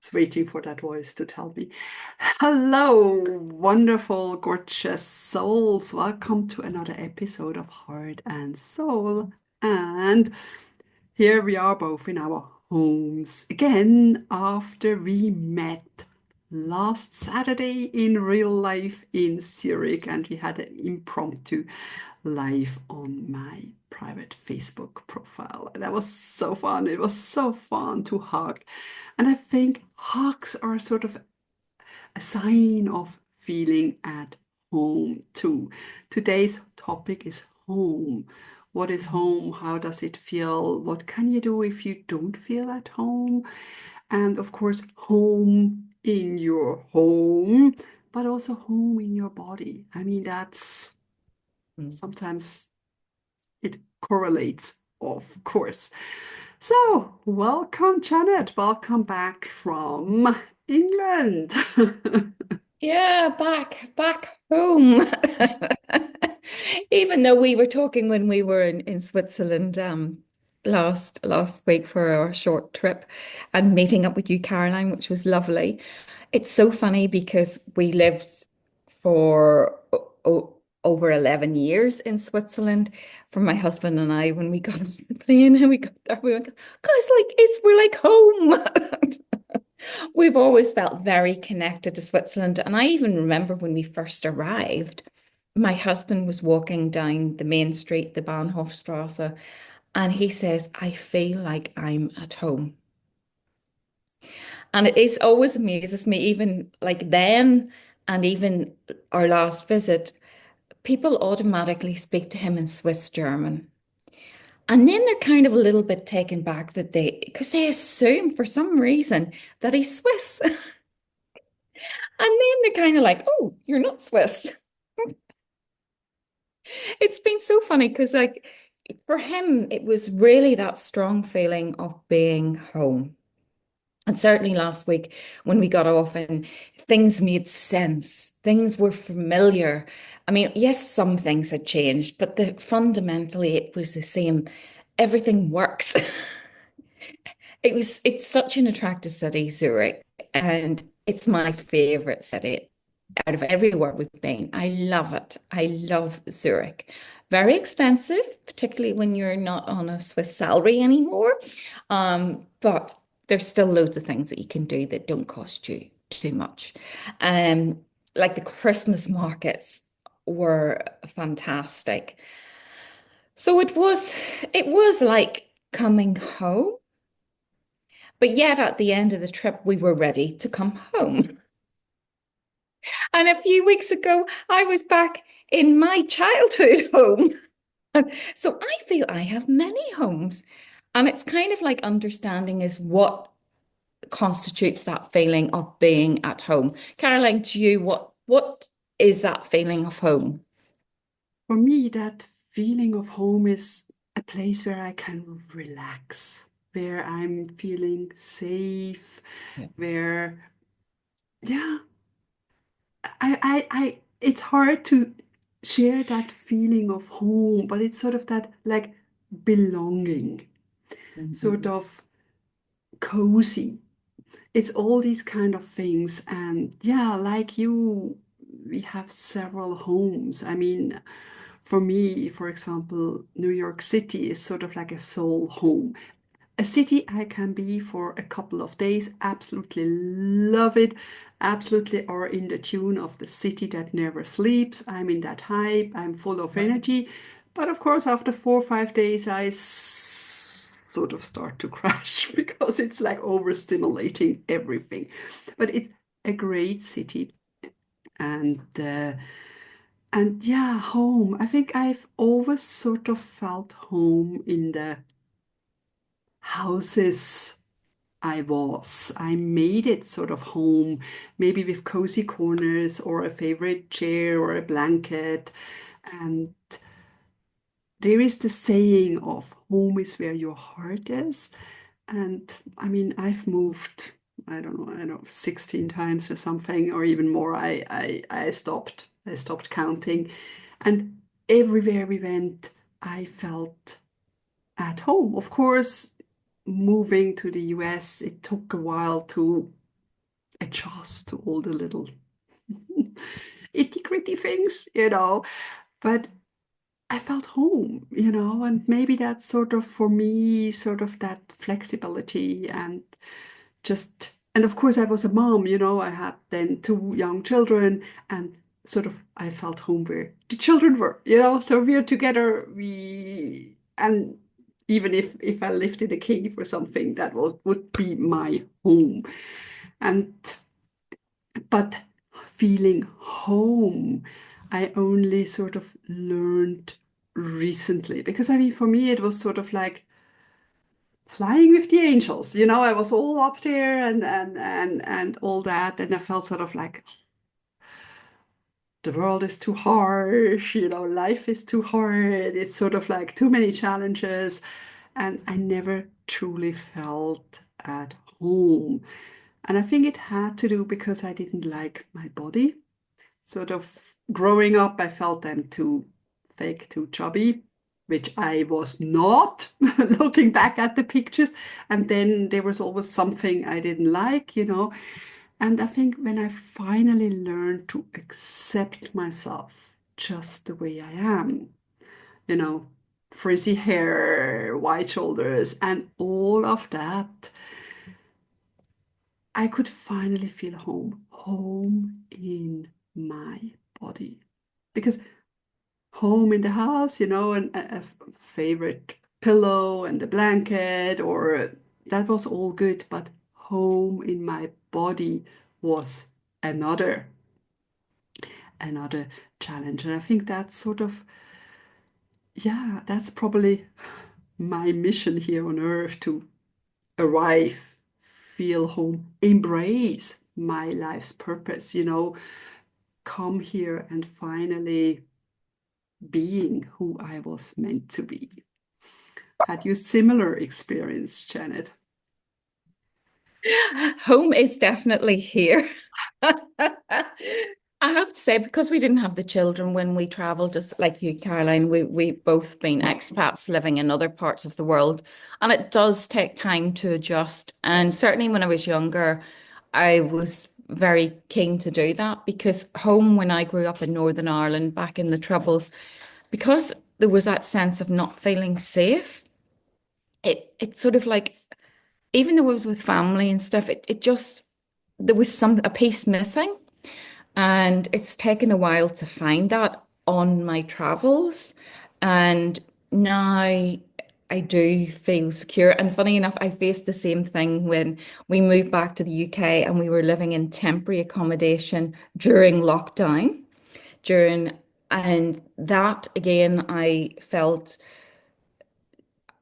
was waiting for that voice to tell me. Hello, wonderful, gorgeous souls. Welcome to another episode of Heart and Soul. And here we are both in our homes again after we met last Saturday in real life in Zurich and we had an impromptu live on my private Facebook profile. That was so fun. It was so fun to hug. And I think hugs are sort of a sign of feeling at home too. Today's topic is home. What is home? How does it feel? What can you do if you don't feel at home? And of course, home in your home, but also home in your body. I mean, that's Mm. sometimes it correlates, of course. So, welcome, Janet. Welcome back from England. Yeah, back home. Even though we were talking when we were in Switzerland last week for our short trip and meeting up with you, Caroline, which was lovely. It's so funny because we lived for over 11 years in Switzerland for my husband and I when we got on the plane and we got there, we went, guys, we're like home. We've always felt very connected to Switzerland. And I even remember when we first arrived, my husband was walking down the main street, the Bahnhofstrasse, and he says, I feel like I'm at home. And it is always amazes me, even like then and even our last visit, people automatically speak to him in Swiss German. And then they're kind of a little bit taken back that because they assume for some reason that he's Swiss. And then they're kind of like, oh, you're not Swiss. It's been so funny because, like, for him, it was really that strong feeling of being home. And certainly last week when we got off and things made sense, things were familiar. I mean, yes, some things had changed, but fundamentally it was the same. Everything works. It's such an attractive city, Zurich, and it's my favorite city out of everywhere we've been. I love it. I love Zurich. Very expensive, particularly when you're not on a Swiss salary anymore. But there's still loads of things that you can do that don't cost you too much. Um, like the Christmas markets were fantastic. So it was like coming home. But yet at the end of the trip, we were ready to come home. And a few weeks ago, I was back in my childhood home. So I feel I have many homes. And it's kind of like understanding is what constitutes that feeling of being at home. Caroline, to you, what is that feeling of home? For me, that feeling of home is a place where I can relax, where I'm feeling safe, Yeah. where, yeah, it's hard to share that feeling of home, but it's sort of that like belonging, sort Mhm. of cozy. It's all these kind of things. And yeah, like you, we have several homes. I mean, for me, for example, New York City is sort of like a soul home. A city I can be for a couple of days, absolutely love it, absolutely are in the tune of the city that never sleeps. I'm in that hype, I'm full of energy. But of course, after 4 or 5 days, sort of start to crash because it's like overstimulating everything. But it's a great city. And yeah, home. I think I've always sort of felt home in the houses I was. I made it sort of home, maybe with cozy corners or a favorite chair or a blanket. And there is the saying of home is where your heart is. And I mean, I've moved, I don't know, 16 times or something, or even more. I stopped counting. And everywhere we went, I felt at home. Of course, moving to the US, it took a while to adjust to all the little itty gritty things, you know. But I felt home, you know, and maybe that's sort of for me, sort of that flexibility and just, and of course, I was a mom, you know, I had then two young children, and sort of I felt home where the children were, you know, so we're together, and even if I lived in a cave or something, that would be my home. And but feeling home, I only sort of learned recently, because I mean, for me, it was sort of like flying with the angels, you know. I was all up there and all that, and I felt sort of like the world is too harsh, you know, life is too hard. It's sort of like too many challenges, and I never truly felt at home. And I think it had to do because I didn't like my body. Sort of growing up, I felt them too fake, too chubby, which I was not, looking back at the pictures. And then there was always something I didn't like, you know. And I think when I finally learned to accept myself just the way I am, you know, frizzy hair, wide shoulders, and all of that, I could finally feel home, home in my body. Because home in the house, you know, and a favorite pillow and a blanket, or that was all good, but home in my body was another another challenge. And I think that's sort of, yeah, that's probably my mission here on earth, to arrive, feel home, embrace my life's purpose, you know, come here and finally being who I was meant to be. Had you similar experience, Janet? Home is definitely here. I have to say, because we didn't have the children when we traveled, just like you, Caroline, we both been expats living in other parts of the world, and it does take time to adjust. And certainly when I was younger, I was very keen to do that because home, when I grew up in Northern Ireland back in the Troubles, because there was that sense of not feeling safe, it sort of like, even though I was with family and stuff, it just, there was a piece missing. And it's taken a while to find that on my travels. And now I do feel secure. And funny enough, I faced the same thing when we moved back to the UK and we were living in temporary accommodation during lockdown. During, and that again, I felt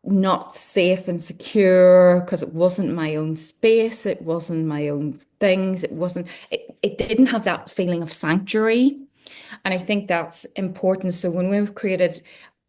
not safe and secure because it wasn't my own space, it wasn't my own things, it didn't have that feeling of sanctuary. And I think that's important. So when we've created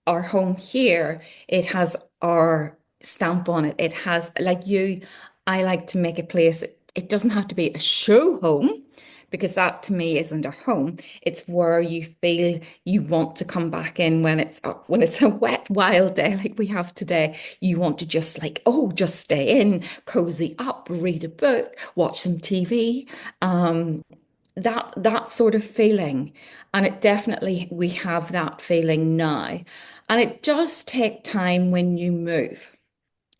our home here, it has our stamp on it. It has, like you, I like to make a place, it doesn't have to be a show home because that to me isn't a home. It's where you feel you want to come back in when it's a wet, wild day like we have today. You want to just like, oh, just stay in, cozy up, read a book, watch some TV. That sort of feeling. And it definitely, we have that feeling now. And it does take time when you move.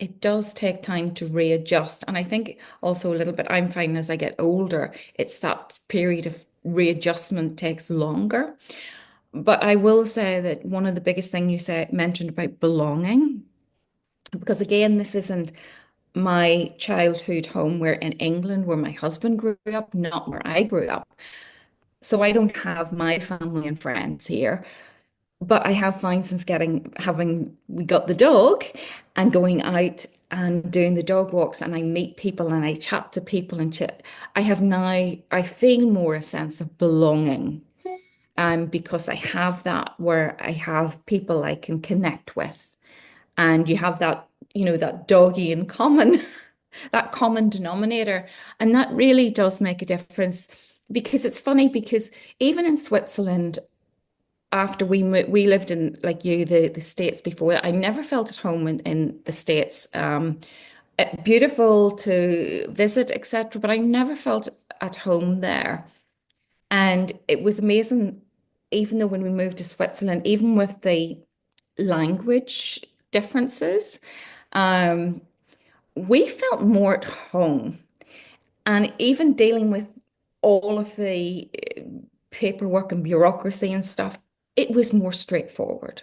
It does take time to readjust. And I think also a little bit, I'm finding as I get older, it's that period of readjustment takes longer. But I will say that one of the biggest things you mentioned about belonging, because again, this isn't my childhood home. We're in England, where my husband grew up, not where I grew up. So I don't have my family and friends here. But I have found since we got the dog and going out and doing the dog walks, and I meet people and I chat to people and chat, I feel more a sense of belonging. Because I have that where I have people I can connect with. And you have that, that doggy in common, that common denominator. And that really does make a difference because it's funny because even in Switzerland, after we lived in, like you, the States before, I never felt at home in the States. Beautiful to visit, etc. But I never felt at home there. And it was amazing, even though when we moved to Switzerland, even with the language differences, um, we felt more at home. And even dealing with all of the paperwork and bureaucracy and stuff, it was more straightforward.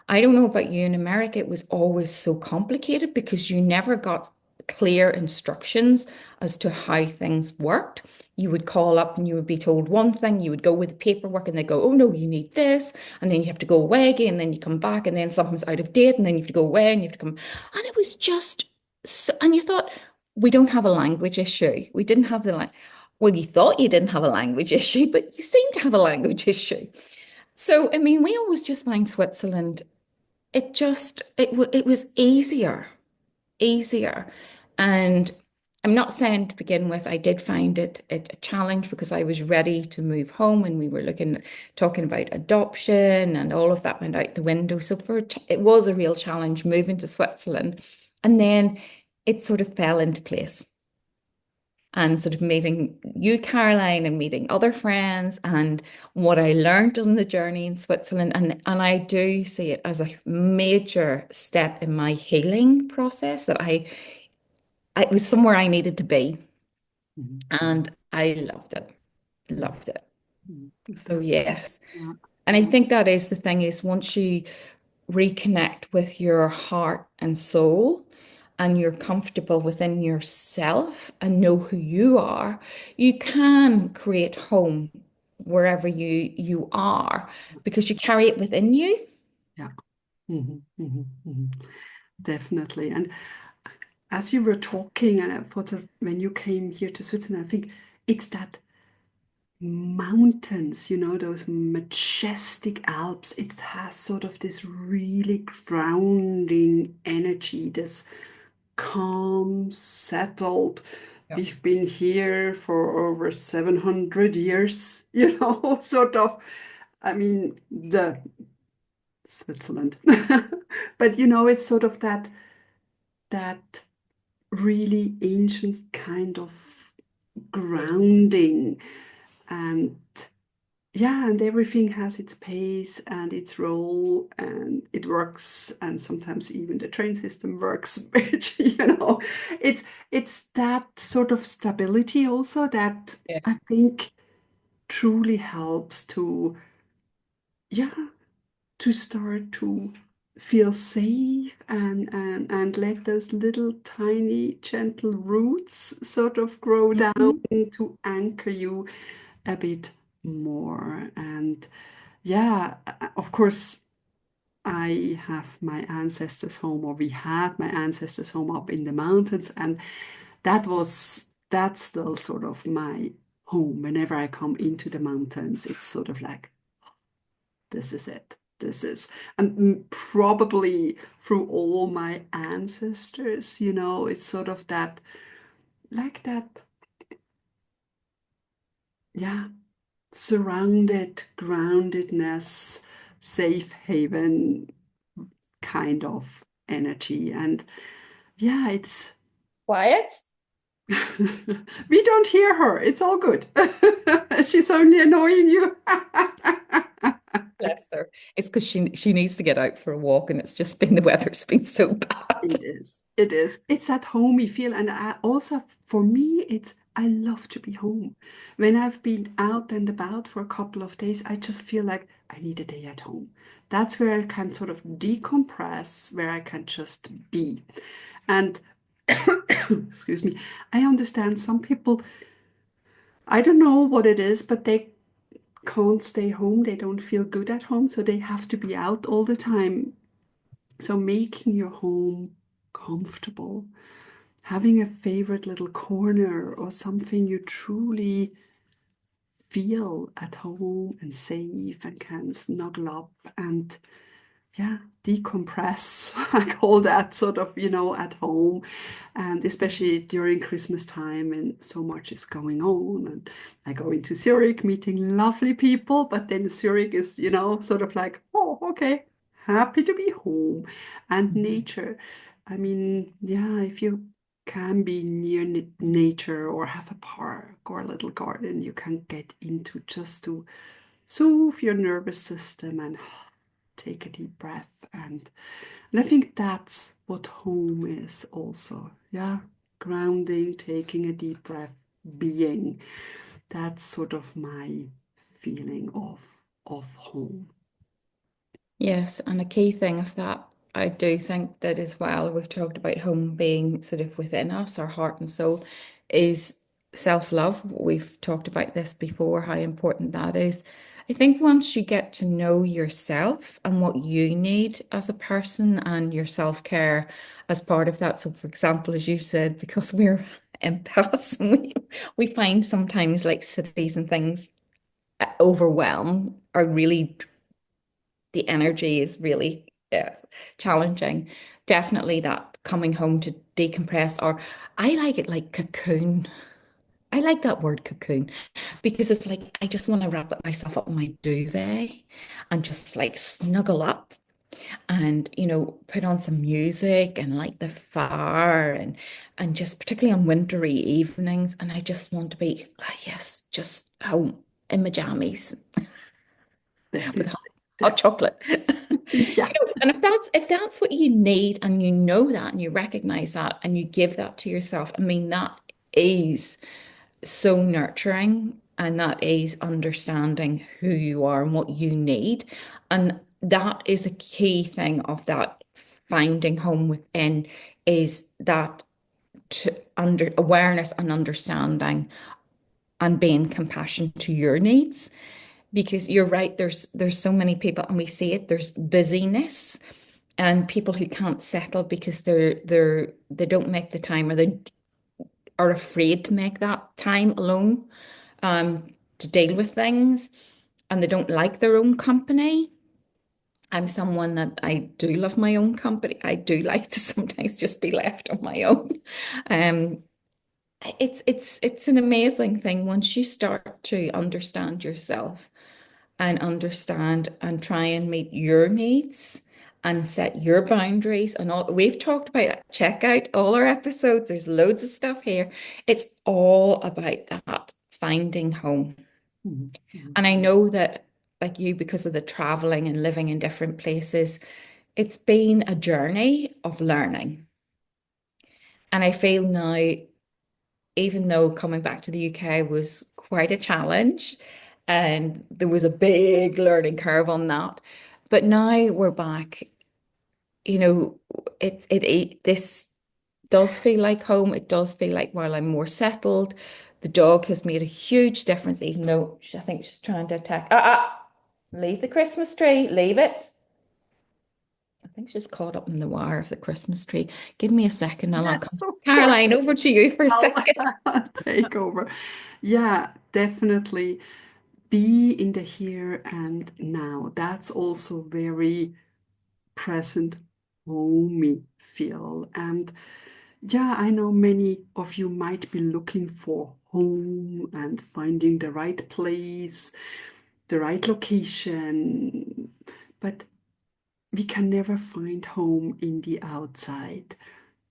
I don't know about you in America, it was always so complicated because you never got clear instructions as to how things worked. You would call up and you would be told one thing, you would go with the paperwork and they go, oh no, you need this. And then you have to go away again, and then you come back, and then something's out of date, and then you have to go away and you have to come. And it was just, and you thought, we don't have a language issue. We didn't have the, well, you thought you didn't have a language issue, but you seem to have a language issue. So, I mean, we always just find Switzerland it was easier. And I'm not saying to begin with, I did find it a challenge because I was ready to move home and we were talking about adoption and all of that went out the window. So it was a real challenge moving to Switzerland. And then it sort of fell into place and sort of meeting you, Caroline, and meeting other friends and what I learned on the journey in Switzerland. And I do see it as a major step in my healing process that it was somewhere I needed to be. Mhm, mhm, And I loved it. mhm, Loved it. mhm. So That's great. yes. Yeah. And I think that is the thing is once you reconnect with your heart and soul and you're comfortable within yourself and know who you are, you can create home wherever you are because you carry it within you. Yeah. Definitely. And as you were talking, and I thought of when you came here to Switzerland, I think it's that mountains, those majestic Alps. It has sort of this really grounding energy, this calm, settled. Yeah. We've been here for over 700 years, sort of. I mean, the Switzerland. But it's sort of that really ancient kind of grounding, and yeah, and everything has its pace and its role, and it works, and sometimes even the train system works, which it's that sort of stability also that Yeah. I think truly helps to, yeah, to start to feel safe, and let those little tiny gentle roots sort of grow down Mhm. to anchor you a bit more. And yeah, of course, I have my ancestors' home, or we had my ancestors' home up in the mountains, and that's still sort of my home. Whenever I come into the mountains, it's sort of like, this is it. This is, and probably through all my ancestors, it's sort of that, like that, yeah, surrounded, groundedness, safe haven kind of energy. And yeah, it's, Quiet. we don't hear her. It's all good. She's only annoying you. Bless her. It's because she needs to get out for a walk and it's just been the weather's been so bad. It is. It is. It's that homey feel. And also, for me, I love to be home. When I've been out and about for a couple of days, I just feel like I need a day at home. That's where I can sort of decompress, where I can just be. And excuse me, I understand some people, I don't know what it is, but they can't stay home. They don't feel good at home, so they have to be out all the time. So making your home comfortable, having a favorite little corner or something you truly feel at home and safe and can snuggle up and, yeah, decompress. I call that sort of, at home. And especially during Christmas time when so much is going on. And I go into Zurich meeting lovely people, but then Zurich is, sort of like, oh, okay, happy to be home. And Mhm. nature. I mean, yeah, if you can be near nature or have a park or a little garden you can get into just to soothe your nervous system and take a deep breath. And I think that's what home is also. Yeah, grounding, taking a deep breath, being. That's sort of my feeling of home. Yes, and a key thing of that, I do think that as well, we've talked about home being sort of within us, our heart and soul, is self-love. We've talked about this before, how important that is. I think once you get to know yourself and what you need as a person and your self-care as part of that. So, for example, as you said, because we're empaths, we find sometimes like cities and things overwhelm are really the energy is really challenging. Definitely that coming home to decompress, or I like it like cocoon. I like that word cocoon because it's like I just want to wrap myself up in my duvet and just like snuggle up and put on some music and light the fire and just particularly on wintry evenings and I just want to be yes, just home in my jammies with Definitely. hot Definitely. chocolate. Yeah. And if that's what you need and you know that and you recognize that and you give that to yourself, I mean that is so nurturing and that is understanding who you are and what you need. And that is a key thing of that finding home within is that to under awareness and understanding and being compassion to your needs because you're right, there's so many people and we see it, there's busyness and people who can't settle because they don't make the time or they are afraid to make that time alone um to deal with things and they don't like their own company. I'm someone that I do love my own company. I do like to sometimes just be left on my own. Um it's an amazing thing once you start to understand yourself and understand and try and meet your needs and set your boundaries and all. We've talked about check out all our episodes. There's loads of stuff here. It's all about that finding home. Mhm, mhm. And I know that like you, because of the traveling and living in different places, it's been a journey of learning. And I feel now, even though coming back to the UK was quite a challenge and there was a big learning curve on that. But now we're back, you know, this does feel like home. It does feel like while I'm more settled. The dog has made a huge difference, even though I think she's trying to attack. Leave the Christmas tree, leave it. I think she's caught up in the wire of the Christmas tree. Give me a second and I'll come. Yes, of Caroline, course. over to you for a I'll second. take over. Yeah, definitely be in the here and now. That's also very present, homey feel. And yeah, I know many of you might be looking for home and finding the right place, the right location, but we can never find home in the outside.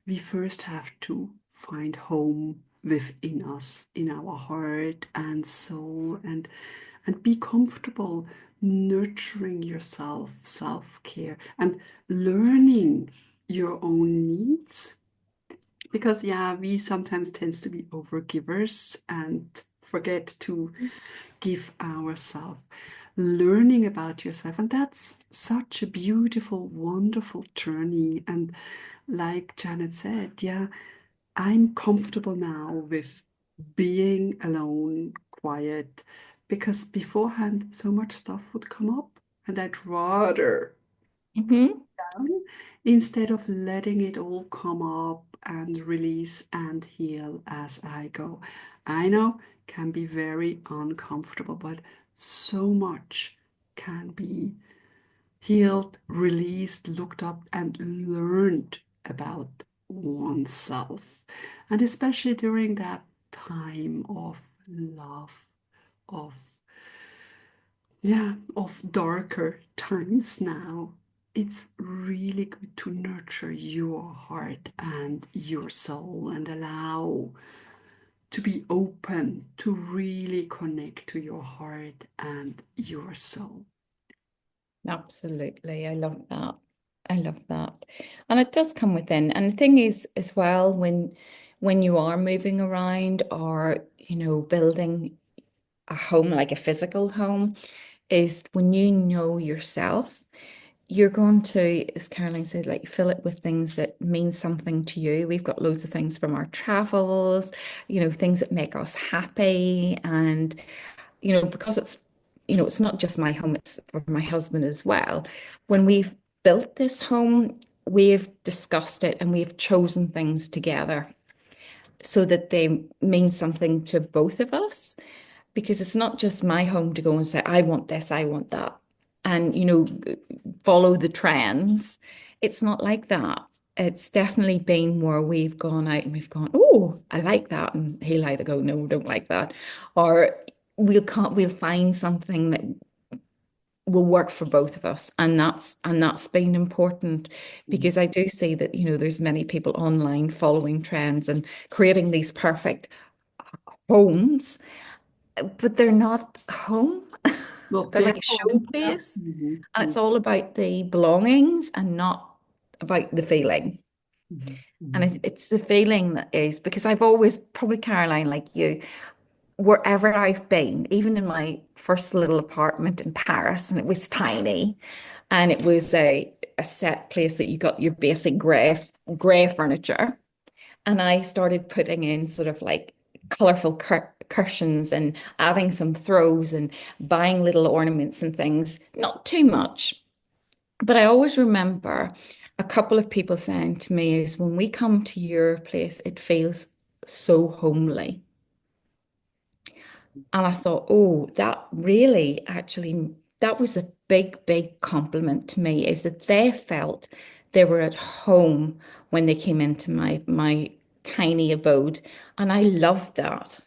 We first have to find home within us, in our heart and soul, and be comfortable nurturing yourself, self-care, and learning your own needs. Because yeah, we sometimes tends to be overgivers and forget to give ourselves. Learning about yourself, and that's such a beautiful, wonderful journey. And like Janet said, yeah, I'm comfortable now with being alone, quiet, because beforehand so much stuff would come up, and I'd rather Mhm. down instead of letting it all come up and release and heal as I go. I know can be very uncomfortable, but so much can be healed, released, looked up, and learned about oneself. And especially during that time of love, of yeah, of darker times now. it's really good to nurture your heart and your soul and allow to be open to really connect to your heart and your soul. Absolutely. I love that. I love that. And it does come within. And the thing is as well, when you are moving around or, building a home, like a physical home, is when you know yourself, you're going to, as Caroline said, like fill it with things that mean something to you. We've got loads of things from our travels, things that make us happy. And because it's not just my home, it's for my husband as well. When we've built this home, we've discussed it and we've chosen things together so that they mean something to both of us. Because it's not just my home to go and say, I want this, I want that, and, follow the trends. It's not like that. It's definitely been where we've gone out and we've gone, oh, I like that. And he'll either go, no, don't like that. Or we'll find something that will work for both of us. And that's been important Mhm. because I do see that, there's many people online following trends and creating these perfect homes, but they're not home. Not They're their like a home. Yeah. showplace. Mhm, And mhm, it's all about the belongings and not about the feeling. mhm, And mhm, it's the feeling that is because I've always, probably Caroline, like you, wherever I've been, even in my first little apartment in Paris, and it was tiny, and it was a set place that you got your basic grey furniture. And I started putting in sort of like colorful cushions and adding some throws and buying little ornaments and things, not too much. But I always remember a couple of people saying to me is when we come to your place, it feels so homely. And I thought, oh, that really actually, that was a big, big compliment to me, is that they felt they were at home when they came into my tiny abode. And I loved that.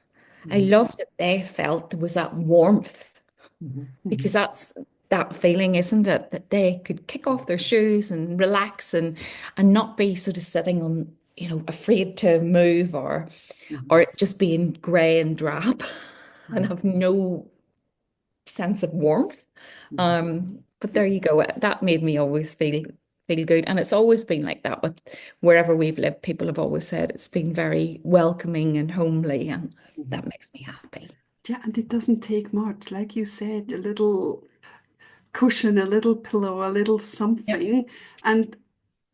I mhm, loved that they felt there was that warmth mhm, because mhm, that's that feeling, isn't it? That they could kick off their shoes and relax and not be sort of sitting on, afraid to move mhm, or just being grey and drab and mhm, have no sense of warmth. mhm. But there you go. That made me always feel good. And it's always been like that with wherever we've lived, people have always said it's been very welcoming and homely, and Mhm. that makes me happy. Yeah, and it doesn't take much. Like you said, a little cushion, a little pillow, a little Yep. something, and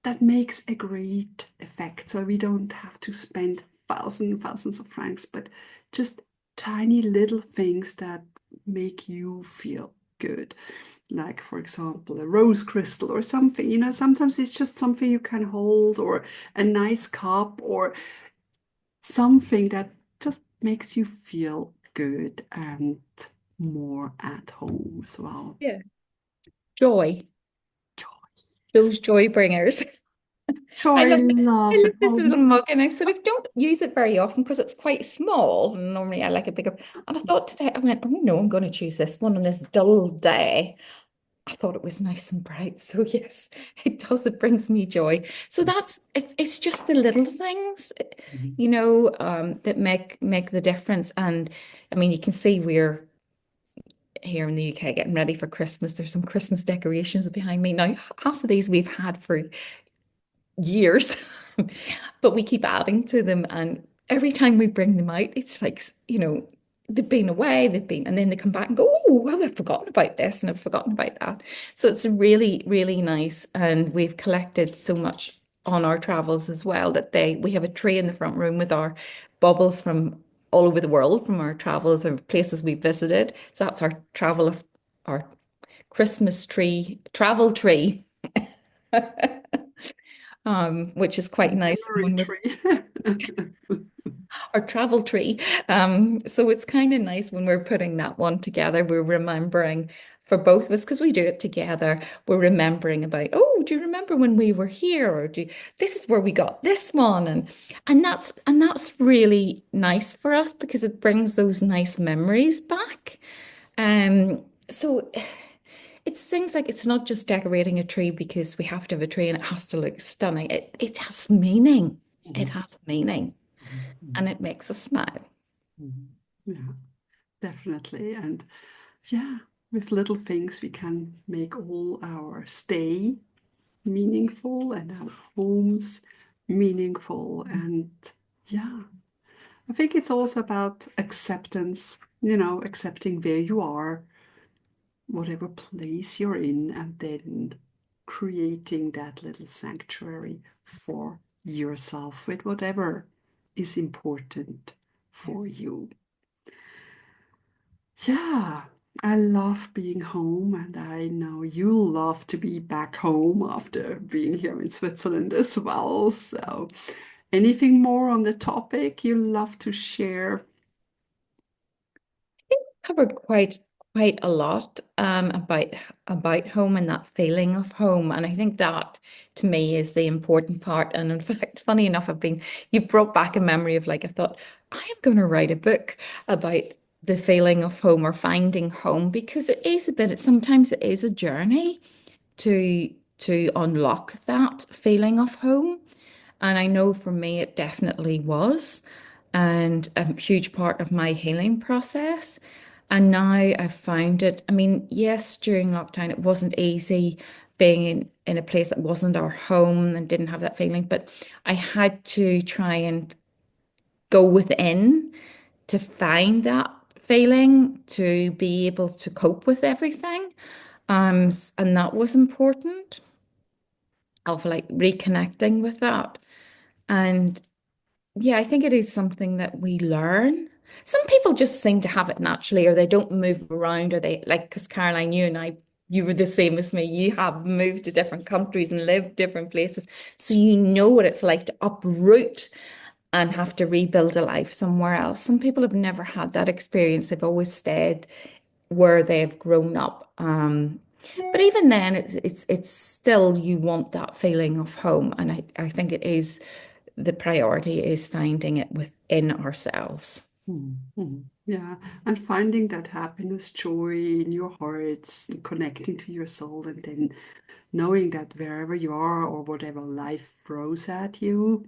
that makes a great effect. So we don't have to spend thousands of francs, but just tiny little things that make you feel good. Like, for example, a rose crystal or something. Sometimes it's just something you can hold, or a nice cup, or something that just makes you feel good and more at home as well. Yeah. Joy, Joy, those joy bringers. I joy, love this. I love love at this little home. mug, and I sort of don't use it very often because it's quite small. And normally I like a bigger. And I thought today, I went, oh no, I'm going to choose this one on this dull day. I thought it was nice and bright. So yes, it does. It brings me joy. So it's just the little things, Mhm. that make the difference. And I mean, you can see we're here in the UK getting ready for Christmas. There's some Christmas decorations behind me. Now, half of these we've had for years, but we keep adding to them. And every time we bring them out, it's like, they've been away, and then they come back and go, oh, well, I've forgotten about this and I've forgotten about that. So it's really, really nice. And we've collected so much on our travels as well that we have a tree in the front room with our baubles from all over the world from our travels and places we visited. So that's our Christmas tree, travel tree. Which is A quite nice. And memory when we're tree. our travel tree. So it's kind of nice when we're putting that one together. We're remembering for both of us because we do it together. We're remembering about, oh, do you remember when we were here? Or this is where we got this one, and that's really nice for us because it brings those nice memories back. So it's things like it's not just decorating a tree because we have to have a tree and it has to look stunning. It has meaning. It Mhm, has meaning mhm, and mhm, it makes us smile. mhm. Yeah, definitely. And yeah, with little things, we can make all our stay meaningful and our homes meaningful. And yeah, I think it's also about acceptance, accepting where you are, whatever place you're in, and then creating that little sanctuary for yourself with whatever is important for Yes. you. Yeah, I love being home, and I know you love to be back home after being here in Switzerland as well. So, anything more on the topic you love to share? Covered quite a lot about home and that feeling of home. And I think that to me is the important part. And in fact, funny enough, you've brought back a memory of like I thought, I am going to write a book about the feeling of home or finding home because sometimes it is a journey to unlock that feeling of home. And I know for me, it definitely was, and a huge part of my healing process. And now I've found it. I mean, yes, during lockdown, it wasn't easy being in a place that wasn't our home and didn't have that feeling, but I had to try and go within to find that feeling to be able to cope with everything. And that was important of like reconnecting with that. And yeah, I think it is something that we learn. Some people just seem to have it naturally, or they don't move around, or they like, because Caroline, you were the same as me. You have moved to different countries and lived different places. So you know what it's like to uproot and have to rebuild a life somewhere else. Some people have never had that experience. They've always stayed where they've grown up. But even then, it's still you want that feeling of home, and I think it is the priority is finding it within ourselves. Yeah, and finding that happiness, joy in your hearts, and connecting to your soul, and then knowing that wherever you are or whatever life throws at you,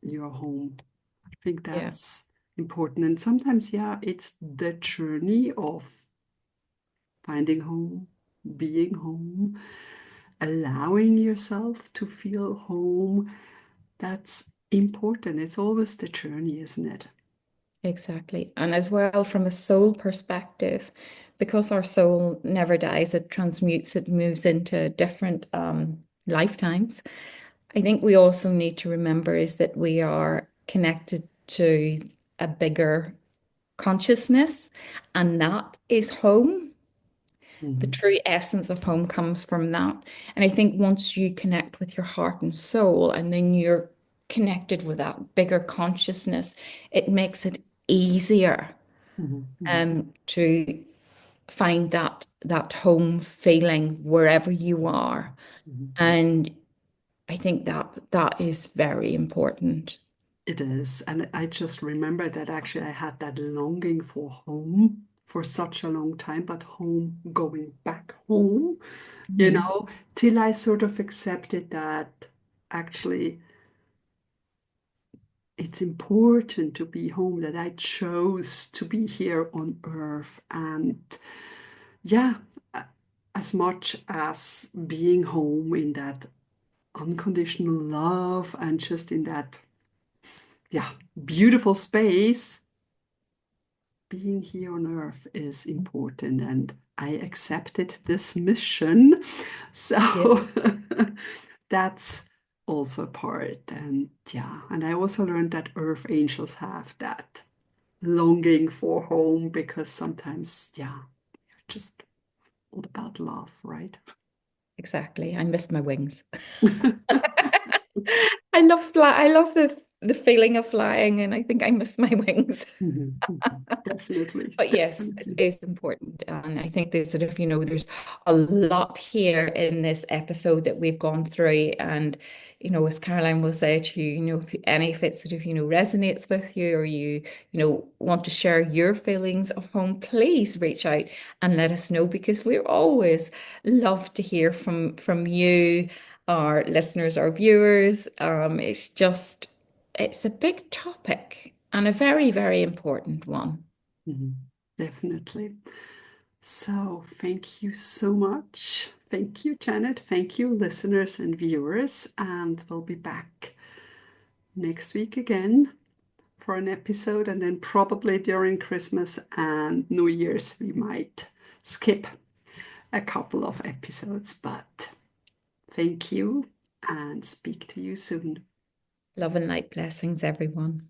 you're home. I think Yeah, that's important. And sometimes, yeah, it's the journey of finding home, being home, allowing yourself to feel home. That's important. It's always the journey, isn't it? exactly. And as well, from a soul perspective, because our soul never dies, it transmutes, it moves into different lifetimes. I think we also need to remember is that we are connected to a bigger consciousness, and that is home. The Mhm, true essence of home comes from that. And I think once you connect with your heart and soul, and then you're connected with that bigger consciousness, it makes it easier mhm, mhm, to find that home feeling wherever you are. mhm. And I think that is very important. It is. And I just remember that actually I had that longing for home for such a long time, but home, going back home, Mhm. till I sort of accepted that actually it's important to be home, that I chose to be here on earth. And yeah, as much as being home in that unconditional love and just in that, yeah, beautiful space, being here on earth is important. And I accepted this mission. Yeah, So that's also a part. And yeah, and I also learned that earth angels have that longing for home because sometimes, yeah, just all about love, right? exactly. I miss my wings. I love fly. I love this. the feeling of flying, and I think I miss my wings. Mhm, mhm. Definitely, But yes, it definitely. is important. And I think there's sort of, there's a lot here in this episode that we've gone through. And, as Caroline will say to you, if any of it sort of, resonates with you, or want to share your feelings of home, please reach out and let us know, because we always love to hear from you, our listeners, our viewers. It's a big topic and a very, very important one. Mhm. Definitely. So, thank you so much. Thank you, Janet. Thank you, listeners and viewers. And we'll be back next week again for an episode. And then, probably during Christmas and New Year's, we might skip a couple of episodes. But thank you and speak to you soon. Love and light blessings, everyone.